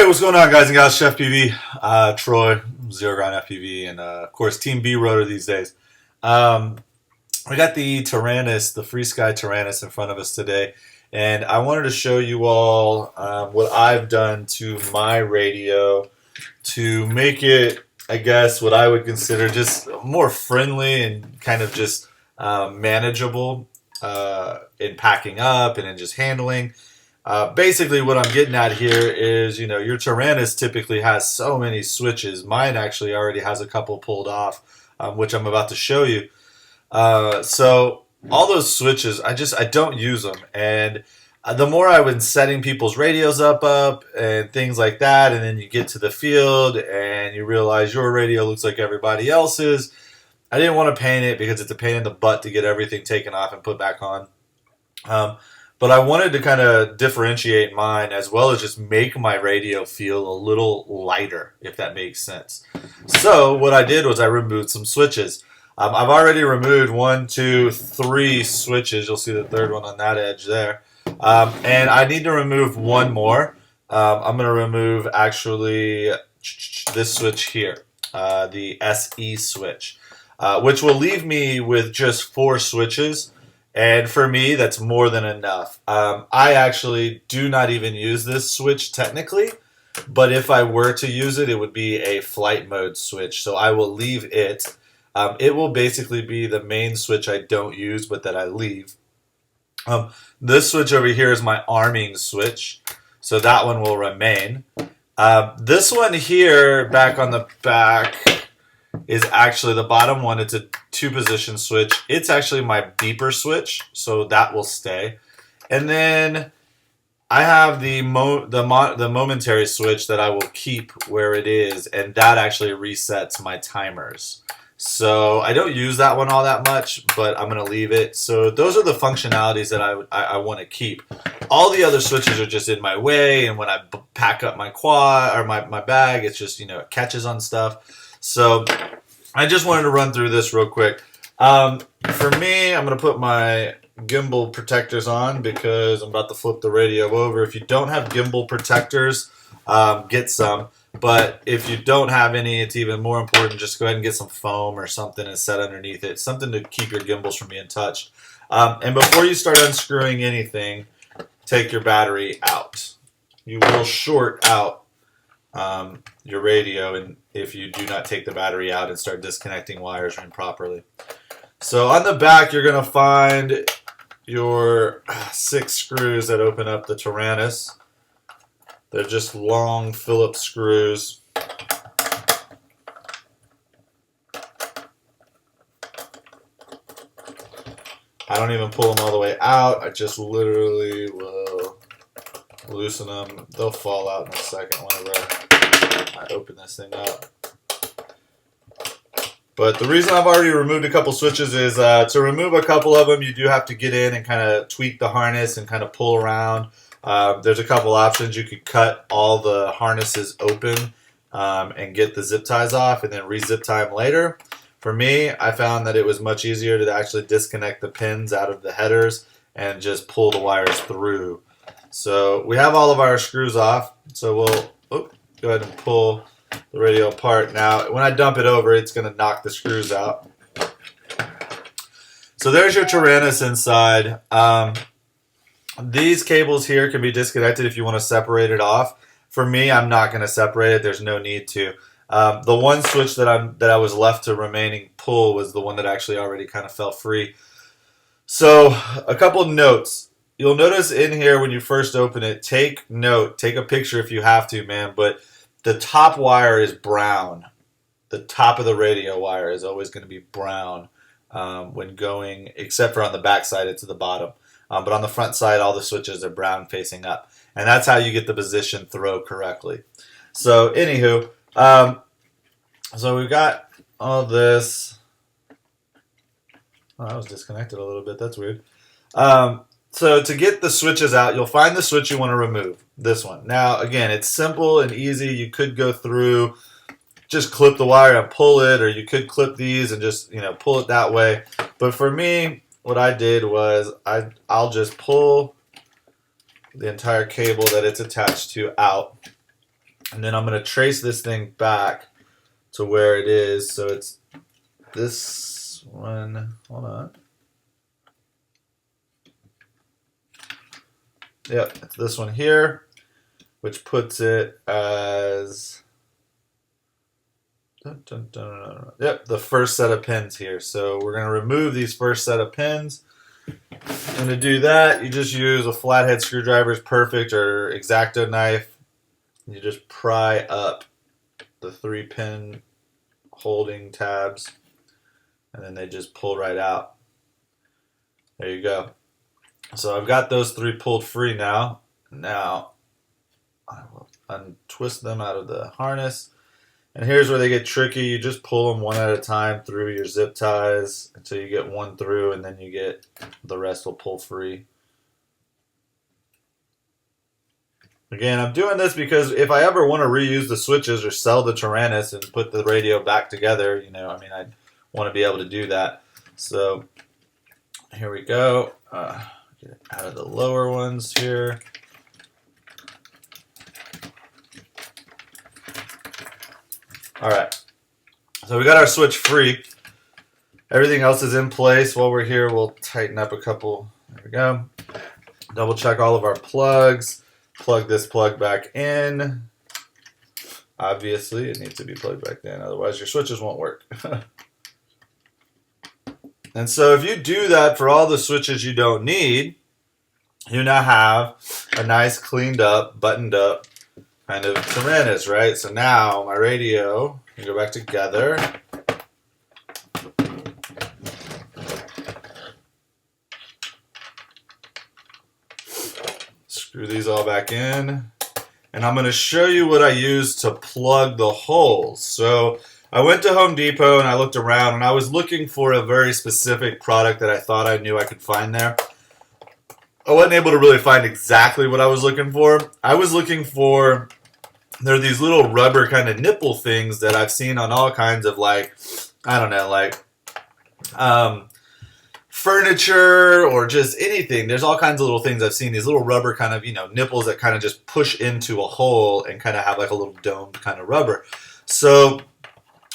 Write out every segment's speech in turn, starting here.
What's going on, guys and gals? CheFPV, Troy, Zero Ground FPV, and of course Team B Rotor these days. We got the Taranis, the FrsKy Taranis in front of us today, and I wanted to show you all what I've done to my radio to make it, I guess, what I would consider just more friendly and kind of just manageable in packing up and in just handling. Basically, what I'm getting at here is, your Taranis typically has so many switches. Mine actually already has a couple pulled off, which I'm about to show you. So all those switches, I don't use them. And the more I've been setting people's radios up and things like that, and then you get to the field and you realize your radio looks like everybody else's, I didn't want to paint it because it's a pain in the butt to get everything taken off and put back on. But I wanted to kind of differentiate mine as well as just make my radio feel a little lighter, if that makes sense. So what I did was I removed some switches. I've already removed 1, 2, 3 switches. You'll see the third one on that edge there. And I need to remove one more. I'm going to remove actually this switch here, the SE switch, which will leave me with just 4 switches. And for me, that's more than enough. I actually do not even use this switch technically, but if I were to use it, it would be a flight mode switch. So I will leave it. It will basically be the main switch I don't use, but that I leave. This switch over here is my arming switch, so that one will remain. This one here, back on the back, is actually the bottom one. It's a 2-position switch. It's actually my beeper switch, so that will stay. And then I have the momentary switch that I will keep where it is, and that actually resets my timers. So I don't use that one all that much, but I'm going to leave it. So those are the functionalities that I want to keep. All the other switches are just in my way, and when I pack up my quad or my bag, it's just, it catches on stuff. So I just wanted to run through this real quick. For me, I'm going to put my gimbal protectors on because I'm about to flip the radio over. If you don't have gimbal protectors, get some. But if you don't have any, it's even more important. Just go ahead and get some foam or something and set underneath it. Something to keep your gimbals from being touched. And before you start unscrewing anything, take your battery out. You will short out your radio, and if you do not take the battery out and start disconnecting wires improperly. So on the back, you're going to find your 6 screws that open up the Taranis. They're just long Phillips screws. I don't even pull them all the way out. I just literally will loosen them. They'll fall out in a second whenever I open this thing up. But the reason I've already removed a couple switches is to remove a couple of them, you do have to get in and kind of tweak the harness and kind of pull around. There's a couple options. You could cut all the harnesses open and get the zip ties off and then re-zip tie them later. For me, I found that it was much easier to actually disconnect the pins out of the headers and just pull the wires through. So we have all of our screws off, so we'll go ahead and pull the radio apart. Now, when I dump it over, it's going to knock the screws out. So there's your Taranis inside. These cables here can be disconnected if you want to separate it off. For me, I'm not going to separate it. There's no need to. The one switch that I was left to remaining pull was the one that actually already kind of fell free. So a couple of notes. You'll notice in here when you first open it, take a picture if you have to, man, but the top wire is brown. The top of the radio wire is always going to be brown when going, except for on the back side, it's at the bottom. But on the front side, all the switches are brown facing up. And that's how you get the position throw correctly. So, anywho, so we've got all this. Oh, I was disconnected a little bit. That's weird. So to get the switches out, you'll find the switch you want to remove, this one. Now, again, it's simple and easy. You could go through, just clip the wire and pull it, or you could clip these and just, pull it that way. But for me, what I did was I'll just pull the entire cable that it's attached to out. And then I'm going to trace this thing back to where it is. So it's this one. Hold on. Yep, it's this one here, which puts it as yep, the first set of pins here. So we're going to remove these first set of pins. And to do that, you just use a flathead screwdriver is perfect, or X-Acto knife. You just pry up the 3-pin holding tabs, and then they just pull right out. There you go. So I've got those 3 pulled free now. Now I will untwist them out of the harness. And here's where they get tricky. You just pull them one at a time through your zip ties until you get one through, and then you get the rest will pull free. Again, I'm doing this because if I ever want to reuse the switches or sell the Taranis and put the radio back together, you know, I mean, I want to be able to do that. So here we go. Get it out of the lower ones here. All right, so we got our switch free. Everything else is in place. While we're here, we'll tighten up a couple. There we go. Double check all of our plugs. Plug this plug back in. Obviously, it needs to be plugged back in. Otherwise, your switches won't work. And so if you do that for all the switches you don't need, you now have a nice cleaned up, buttoned up kind of Taranis, right? So now my radio, we go back together. Screw these all back in. And I'm going to show you what I use to plug the holes. So I went to Home Depot and I looked around and I was looking for a very specific product that I thought I knew I could find there. I wasn't able to really find exactly what I was looking for. I was looking for, there are these little rubber kind of nipple things that I've seen on all kinds of, like, I don't know, like furniture or just anything. There's all kinds of little things I've seen, these little rubber kind of, you know, nipples that kind of just push into a hole and kind of have like a little domed kind of rubber. So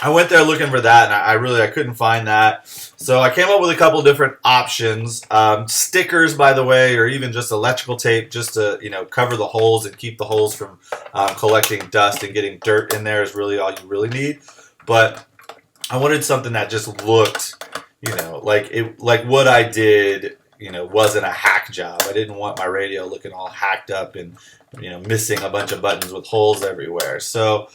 I went there looking for that, and I couldn't find that. So I came up with a couple different options. Stickers, by the way, or even just electrical tape, just to, you know, cover the holes and keep the holes from collecting dust and getting dirt in there is really all you really need. But I wanted something that just looked, you know, like what I did, you know, wasn't a hack job. I didn't want my radio looking all hacked up and, you know, missing a bunch of buttons with holes everywhere. So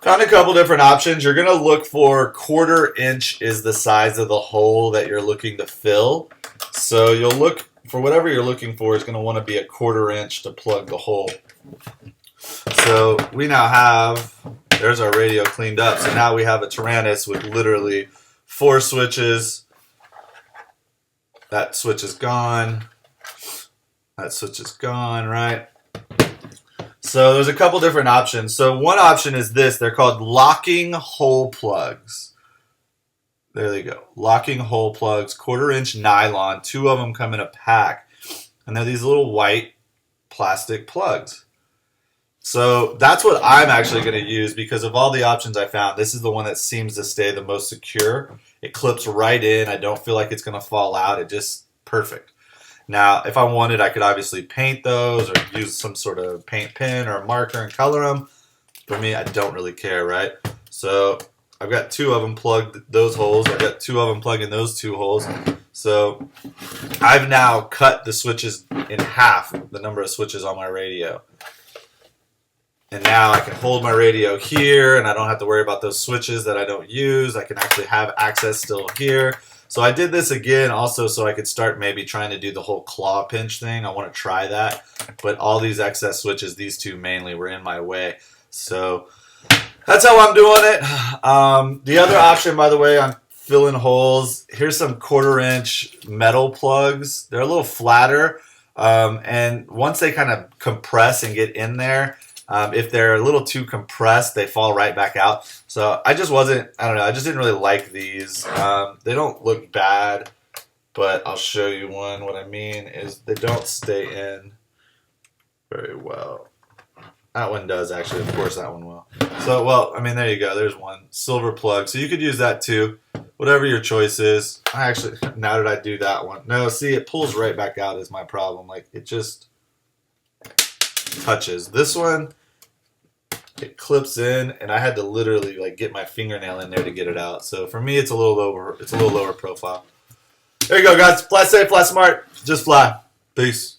found a couple different options. You're going to look for 1/4 inch is the size of the hole that you're looking to fill. So you'll look for whatever you're looking for is going to want to be a 1/4 inch to plug the hole. So we now have, there's our radio cleaned up. So now we have a Taranis with literally 4 switches. That switch is gone. That switch is gone, right? So there's a couple different options. So one option is this. They're called locking hole plugs. There they go. Locking hole plugs, 1/4 inch nylon. 2 of them come in a pack. And they're these little white plastic plugs. So that's what I'm actually going to use because of all the options I found. This is the one that seems to stay the most secure. It clips right in. I don't feel like it's going to fall out. It just perfect. Now, if I wanted, I could obviously paint those or use some sort of paint pen or a marker and color them. For me, I don't really care, right? So I've got 2 of them plugged those holes. I've got 2 of them plugged in those 2 holes. So I've now cut the switches in half, the number of switches on my radio. And now I can hold my radio here, and I don't have to worry about those switches that I don't use. I can actually have access still here. So I did this again also so I could start maybe trying to do the whole claw pinch thing. I want to try that. But all these excess switches, these 2 mainly, were in my way. So that's how I'm doing it. The other option, by the way, on filling holes, here's some 1/4 inch metal plugs. They're a little flatter. And once they kind of compress and get in there, if they're a little too compressed, they fall right back out. So I just wasn't, I don't know, I just didn't really like these. They don't look bad, but I'll show you one. What I mean is they don't stay in very well. That one does, actually. Of course that one will. So, well, I mean, there you go. There's one. Silver plug. So you could use that too. Whatever your choice is. I actually, now that I do that one. No, see, it pulls right back out is my problem. Like, it just touches. This one, it clips in, and I had to literally, like, get my fingernail in there to get it out. So for me, it's a little lower profile. There you go, guys. Fly safe, fly smart. Just fly. Peace.